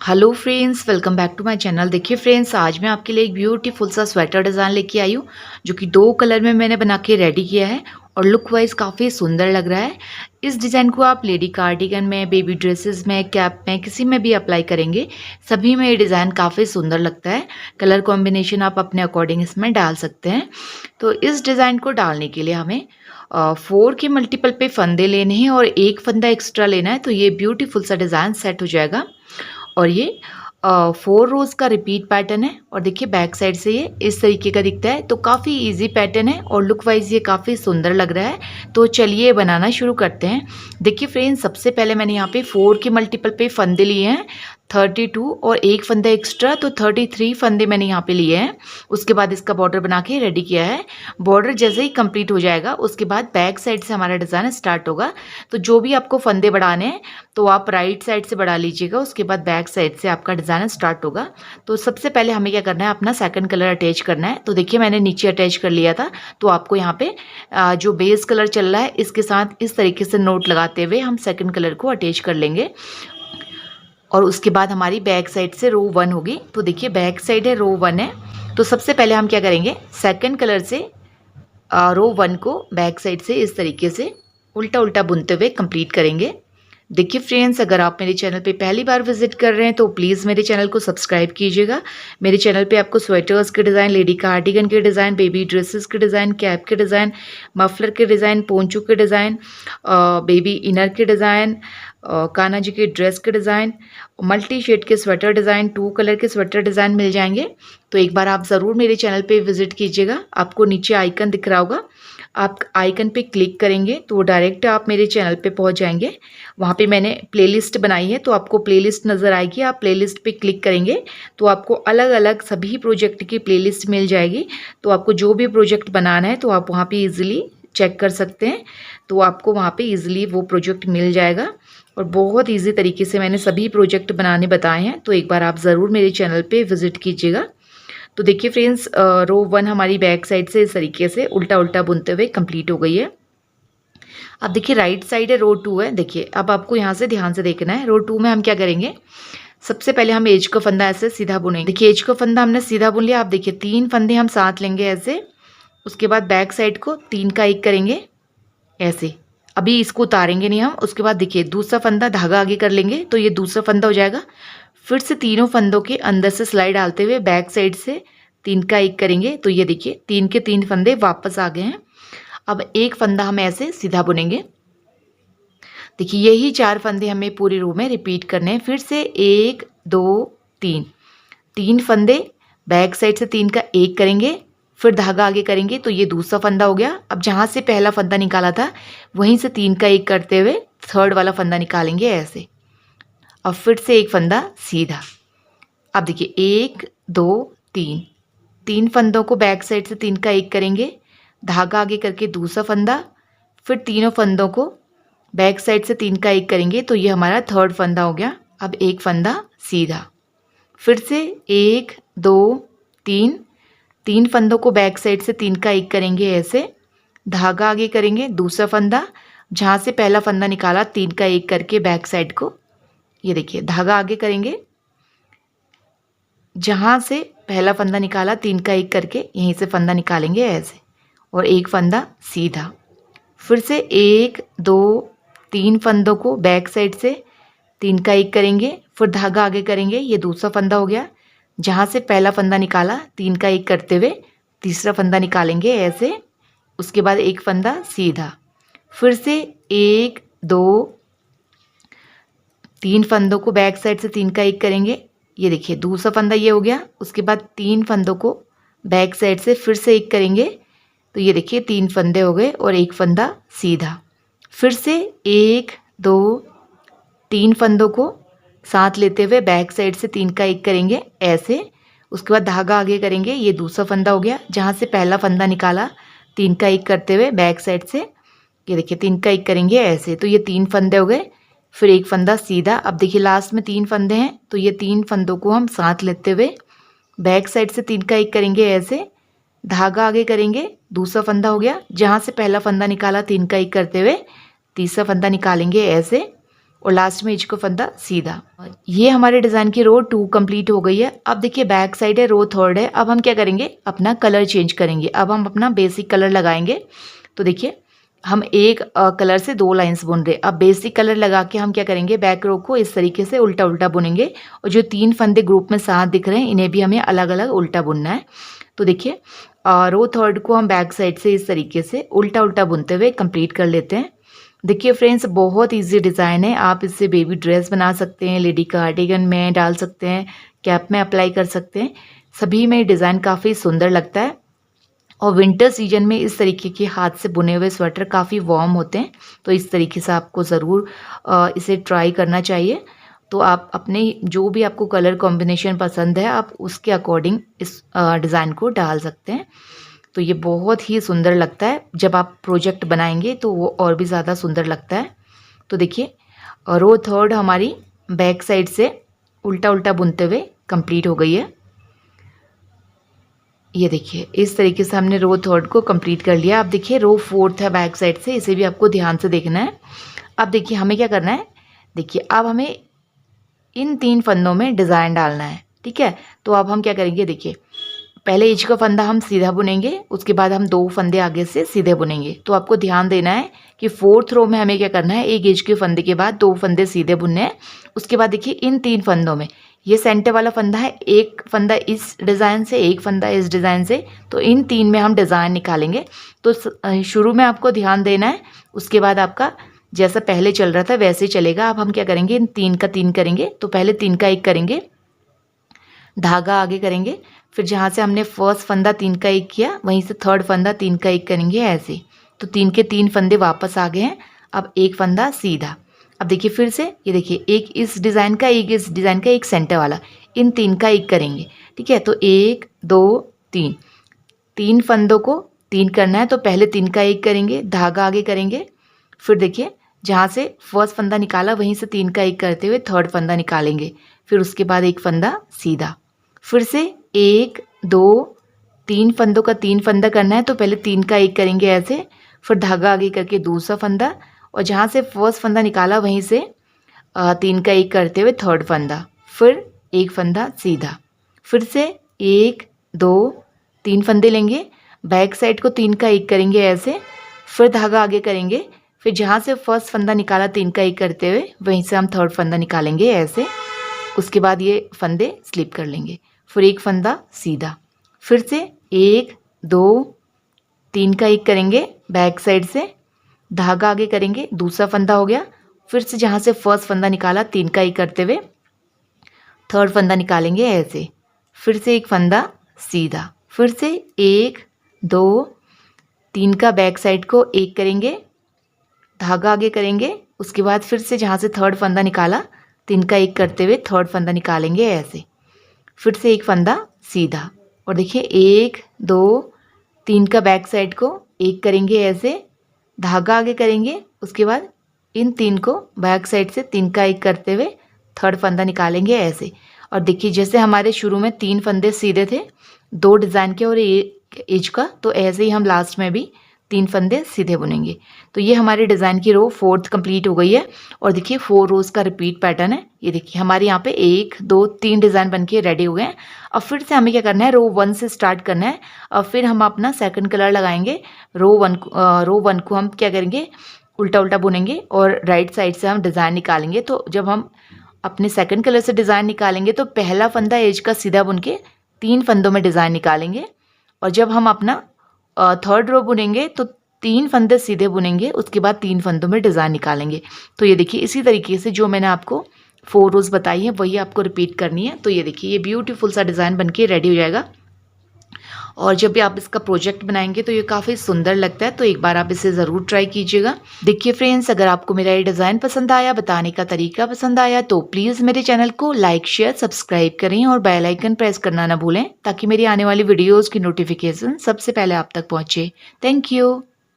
Hello friends, welcome back to my channel. देखिए friends, आज मैं आपके लिए एक ब्यूटीफुल सा स्वेटर डिज़ाइन लेके आई हूँ जो कि दो कलर में मैंने बना के रेडी किया है और लुक वाइज काफ़ी सुंदर लग रहा है। इस डिज़ाइन को आप लेडी कार्डिगन में, बेबी ड्रेसेस में, कैप में, किसी में भी अप्लाई करेंगे, सभी में ये डिज़ाइन काफ़ी सुंदर लगता है। कलर कॉम्बिनेशन आप अपने अकॉर्डिंग इसमें डाल सकते हैं। तो इस डिज़ाइन को डालने के लिए हमें 4 के मल्टीपल पे फंदे लेने हैं और एक फंदा एक्स्ट्रा लेना है, तो ये ब्यूटीफुल सा डिज़ाइन सेट हो जाएगा। और ये 4 रोज़ का रिपीट पैटर्न है और देखिए बैक साइड से ये इस तरीके का दिखता है। तो काफ़ी इजी पैटर्न है और लुक वाइज ये काफ़ी सुंदर लग रहा है। तो चलिए बनाना शुरू करते हैं। देखिए फ्रेंड्स, सबसे पहले मैंने यहाँ पे 4 के मल्टीपल पे फंदे लिए हैं, 32 और एक फंदा एक्स्ट्रा, तो 33 फंदे मैंने यहाँ पे लिए हैं। उसके बाद इसका बॉर्डर बना के रेडी किया है। बॉर्डर जैसे ही कंप्लीट हो जाएगा उसके बाद बैक साइड से हमारा डिज़ाइन स्टार्ट होगा। तो जो भी आपको फंदे बढ़ाने हैं तो आप राइट साइड से बढ़ा लीजिएगा, उसके बाद बैक साइड से आपका डिज़ाइन स्टार्ट होगा। तो सबसे पहले हमें क्या करना है, अपना सेकंड कलर अटैच करना है। तो देखिए मैंने नीचे अटैच कर लिया था, तो आपको यहाँ पे जो बेस कलर चल रहा है इसके साथ इस तरीके से नोट लगाते हुए हम सेकंड कलर को अटैच कर लेंगे। और उसके बाद हमारी बैक साइड से रो 1 होगी। तो देखिए बैक साइड है, रो 1 है। तो सबसे पहले हम क्या करेंगे, सेकंड कलर से रो 1 को बैक साइड से इस तरीके से उल्टा उल्टा बुनते हुए कंप्लीट करेंगे। देखिए फ्रेंड्स, अगर आप मेरे चैनल पे पहली बार विजिट कर रहे हैं तो प्लीज़ मेरे चैनल को सब्सक्राइब कीजिएगा। मेरे चैनल पे आपको स्वेटर्स के डिज़ाइन, लेडी कार्डिगन के डिज़ाइन, बेबी ड्रेसेस के डिज़ाइन, कैप के डिज़ाइन, मफलर के डिज़ाइन, पोंचू के डिज़ाइन, बेबी इनर के डिज़ाइन, कान्हा जी के ड्रेस के डिज़ाइन, मल्टी शेड के स्वेटर डिज़ाइन, 2 कलर के स्वेटर डिज़ाइन मिल जाएंगे। तो एक बार आप ज़रूर मेरे चैनल पे विजिट कीजिएगा। आपको नीचे आइकन दिख रहा होगा, आप आइकन पे क्लिक करेंगे तो डायरेक्ट आप मेरे चैनल पे पहुंच जाएंगे। वहाँ पे मैंने प्लेलिस्ट बनाई है, तो आपको प्लेलिस्ट नज़र आएगी। आप प्लेलिस्ट पे क्लिक करेंगे तो आपको अलग अलग सभी प्रोजेक्ट की प्लेलिस्ट मिल जाएगी। तो आपको जो भी प्रोजेक्ट बनाना है तो आप वहाँ पे ईजिली चेक कर सकते हैं। तो आपको वहाँ पे ईजिली वो प्रोजेक्ट मिल जाएगा और बहुत ईजी तरीके से मैंने सभी प्रोजेक्ट बनाने बताए हैं। तो एक बार आप ज़रूर मेरे चैनल पे विजिट कीजिएगा। तो देखिए फ्रेंड्स, रो 1 हमारी बैक साइड से इस तरीके से उल्टा उल्टा बुनते हुए कंप्लीट हो गई है। अब देखिए राइट साइड है, रो 2 है। देखिए अब आपको यहाँ से ध्यान से देखना है। रो 2 में हम क्या करेंगे, सबसे पहले हम एज का फंदा ऐसे सीधा बुनेंगे। देखिए एज का फंदा हमने सीधा बुन लिया। आप देखिए 3 फंदे हम साथ लेंगे ऐसे। उसके बाद बैक साइड को 3 का 1 करेंगे ऐसे। अभी इसको उतारेंगे नहीं हम। उसके बाद देखिए दूसरा फंदा धागा आगे कर लेंगे तो ये दूसरा फंदा हो जाएगा। फिर से तीनों फंदों के अंदर से सिलाई डालते हुए बैक साइड से 3 का 1 करेंगे। तो ये देखिए 3 के 3 फंदे वापस आ गए हैं। अब एक फंदा हम ऐसे सीधा बुनेंगे। देखिए यही 4 फंदे हमें पूरी रो में रिपीट करने हैं। फिर से 1 2 3, 3 फंदे बैक साइड से 3 का 1 करेंगे, फिर धागा आगे करेंगे तो ये दूसरा फंदा हो गया। अब जहाँ से पहला फंदा निकाला था वहीं से 3 का 1 करते हुए थर्ड वाला फंदा निकालेंगे ऐसे। अब फिर से एक फंदा सीधा। अब देखिए 1 2 3, 3 फंदों को बैक साइड से 3 का 1 करेंगे, धागा आगे करके दूसरा फंदा, फिर तीनों फंदों को बैक साइड से 3 का 1 करेंगे तो ये हमारा थर्ड फंदा हो गया। अब एक फंदा सीधा, फिर से 1 2 3, 3 फंदों को बैक साइड से 3 का 1 करेंगे ऐसे, धागा आगे करेंगे दूसरा फंदा, जहाँ से पहला फंदा निकाला 3 का 1 करके बैक साइड को, ये देखिए धागा आगे करेंगे, जहाँ से पहला फंदा निकाला 3 का 1 करके यहीं से फंदा निकालेंगे ऐसे और एक फंदा सीधा। फिर से 1 2 3 फंदों को बैक साइड से 3 का 1 करेंगे, फिर धागा आगे करेंगे, ये दूसरा फंदा हो गया। जहाँ से पहला फंदा निकाला 3 का 1 करते हुए तीसरा फंदा निकालेंगे ऐसे, उसके बाद एक फंदा सीधा। फिर से 1 2 3 फंदों को बैक साइड से 3 का 1 करेंगे, ये देखिए दूसरा फंदा ये हो गया। उसके बाद 3 फंदों को बैक साइड से फिर से 1 करेंगे, तो ये देखिए 3 फंदे हो गए और एक फंदा सीधा। फिर से 1 2 3 फंदों को साथ लेते हुए बैक साइड से 3 का 1 करेंगे ऐसे, उसके बाद धागा आगे करेंगे, ये दूसरा फंदा हो गया। जहाँ से पहला फंदा निकाला 3 का 1 करते हुए बैक साइड से, ये देखिए 3 का 1 करेंगे ऐसे, तो ये 3 फंदे हो गए, फिर एक फंदा सीधा। अब देखिए लास्ट में 3 फंदे हैं तो ये 3 फंदों को हम साथ लेते हुए बैक साइड से 3 का 1 करेंगे ऐसे, धागा आगे करेंगे, दूसरा फंदा हो गया। जहाँ से पहला फंदा निकाला 3 का 1 करते हुए तीसरा फंदा निकालेंगे ऐसे, और लास्ट में एज का फंदा सीधा। ये हमारे डिज़ाइन की रो 2 कंप्लीट हो गई है। अब देखिए बैक साइड है, रो 3 है। अब हम क्या करेंगे, अपना कलर चेंज करेंगे। अब हम अपना बेसिक कलर लगाएंगे। तो देखिए हम एक कलर से 2 लाइंस बुन रहे। अब बेसिक कलर लगा के हम क्या करेंगे, बैक रो को इस तरीके से उल्टा उल्टा बुनेंगे और जो 3 फंदे ग्रुप में साथ दिख रहे हैं इन्हें भी हमें अलग अलग उल्टा बुनना है। तो देखिए रो 3 को हम बैक साइड से इस तरीके से उल्टा उल्टा बुनते हुए कंप्लीट कर लेते हैं। देखिए फ्रेंड्स, बहुत इजी डिज़ाइन है। आप इससे बेबी ड्रेस बना सकते हैं, लेडी कार्डिगन में डाल सकते हैं, कैप में अप्लाई कर सकते हैं। सभी में डिज़ाइन काफ़ी सुंदर लगता है और विंटर सीजन में इस तरीके के हाथ से बुने हुए स्वेटर काफ़ी वार्म होते हैं। तो इस तरीके से आपको ज़रूर इसे ट्राई करना चाहिए। तो आप अपने जो भी आपको कलर कॉम्बिनेशन पसंद है आप उसके अकॉर्डिंग इस डिज़ाइन को डाल सकते हैं। तो ये बहुत ही सुंदर लगता है, जब आप प्रोजेक्ट बनाएंगे तो वो और भी ज़्यादा सुंदर लगता है। तो देखिए रो 3 हमारी बैक साइड से उल्टा उल्टा बुनते हुए कंप्लीट हो गई है। ये देखिए इस तरीके से हमने रो 3 को कंप्लीट कर लिया। अब देखिए रो 4 है बैक साइड से, इसे भी आपको ध्यान से देखना है। अब देखिए हमें क्या करना है, देखिए अब हमें इन 3 फंदों में डिज़ाइन डालना है, ठीक है। तो अब हम क्या करेंगे, देखिए पहले एज का फंदा हम सीधा बुनेंगे, उसके बाद हम 2 फंदे आगे से सीधे बुनेंगे। तो आपको ध्यान देना है कि 4th रो में हमें क्या करना है, एक एज के फंदे के बाद 2 फंदे सीधे बुनने हैं। उसके बाद देखिए इन 3 फंदों में ये सेंटर वाला फंदा है, एक फंदा इस डिज़ाइन से, एक फंदा इस डिज़ाइन से। तो इन 3 में हम डिज़ाइन निकालेंगे। तो शुरू में आपको ध्यान देना है, उसके बाद आपका जैसा पहले चल रहा था वैसे ही चलेगा। अब हम क्या करेंगे, इन 3 का 3 करेंगे। तो पहले 3 का 1 करेंगे, धागा आगे करेंगे, फिर जहाँ से हमने फर्स्ट फंदा 3 का 1 किया वहीं से थर्ड फंदा 3 का 1 करेंगे ऐसे। तो 3 के 3 फंदे वापस आ गए हैं। अब एक फंदा सीधा। अब देखिए फिर से, ये देखिए एक इस डिज़ाइन का, एक इस डिज़ाइन का, एक सेंटर वाला, इन 3 का 1 करेंगे, ठीक है। तो 1 2 3, 3 फंदों को 3 करना है। तो पहले 3 का 1 करेंगे, धागा आगे करेंगे, फिर देखिए जहाँ से फर्स्ट फंदा निकाला वहीं से 3 का 1 करते हुए थर्ड फंदा निकालेंगे, फिर उसके बाद एक फंदा सीधा। फिर से 1 2 3 फंदों का 3 फंदा करना है। तो पहले 3 का 1 करेंगे ऐसे, फिर धागा आगे करके दूसरा फंदा, और जहाँ से फर्स्ट फंदा निकाला वहीं से 3 का 1 करते हुए थर्ड फंदा, फिर एक फंदा सीधा। फिर से 1 2 3 फंदे लेंगे, बैक साइड को 3 का 1 करेंगे ऐसे, फिर धागा आगे करेंगे, फिर जहाँ से फर्स्ट फंदा निकाला 3 का 1 करते हुए वहीं से हम थर्ड फंदा निकालेंगे ऐसे। उसके बाद ये फंदे स्लिप कर लेंगे, फिर एक फंदा सीधा। फिर से 1 2 3 का 1 करेंगे, बैक साइड से धागा आगे करेंगे, दूसरा फंदा हो गया। फिर से जहाँ से फर्स्ट फंदा निकाला 3 का 1 करते हुए थर्ड फंदा निकालेंगे ऐसे, फिर से एक फंदा सीधा। फिर से 1 2 3 का बैक साइड को 1 करेंगे, धागा आगे करेंगे, उसके बाद फिर से जहाँ से थर्ड फंदा निकाला 3 का 1 करते हुए थर्ड फंदा निकालेंगे ऐसे, फिर से एक फंदा सीधा। और देखिए 1 2 3 का बैक साइड को 1 करेंगे ऐसे, धागा आगे करेंगे, उसके बाद इन 3 को बैक साइड से 3 का 1 करते हुए थर्ड फंदा निकालेंगे ऐसे। और देखिए जैसे हमारे शुरू में 3 फंदे सीधे थे, 2 डिज़ाइन के और एक एज का, तो ऐसे ही हम लास्ट में भी 3 फंदे सीधे बुनेंगे। तो ये हमारे डिज़ाइन की रो 4th कंप्लीट हो गई है। और देखिए 4 रोज़ का रिपीट पैटर्न है। ये देखिए हमारे यहाँ पे 1 2 3 डिज़ाइन बन के रेडी हो गए हैं। अब फिर से हमें क्या करना है, रो 1 से स्टार्ट करना है। और फिर हम अपना सेकंड कलर लगाएंगे। रो 1 को हम क्या करेंगे, उल्टा उल्टा बुनेंगे और राइट साइड से हम डिज़ाइन निकालेंगे। तो जब हम अपने सेकंड कलर से डिज़ाइन निकालेंगे तो पहला फंदा एज का सीधा बुन के 3 फंदों में डिज़ाइन निकालेंगे, और जब हम अपना थर्ड रो बुनेंगे तो 3 फंदे सीधे बुनेंगे, उसके बाद 3 फंदों में डिज़ाइन निकालेंगे। तो ये देखिए इसी तरीके से जो मैंने आपको 4 रोज़ बताई है वही आपको रिपीट करनी है। तो ये देखिए ये ब्यूटीफुल सा डिज़ाइन बनके रेडी हो जाएगा। और जब भी आप इसका प्रोजेक्ट बनाएंगे तो ये काफ़ी सुंदर लगता है। तो एक बार आप इसे ज़रूर ट्राई कीजिएगा। देखिए फ्रेंड्स, अगर आपको मेरा ये डिज़ाइन पसंद आया, बताने का तरीका पसंद आया, तो प्लीज़ मेरे चैनल को लाइक शेयर सब्सक्राइब करें और बेल आइकन प्रेस करना ना भूलें, ताकि मेरी आने वाली वीडियोज़ की नोटिफिकेशन सबसे पहले आप तक पहुँचे। Thank you.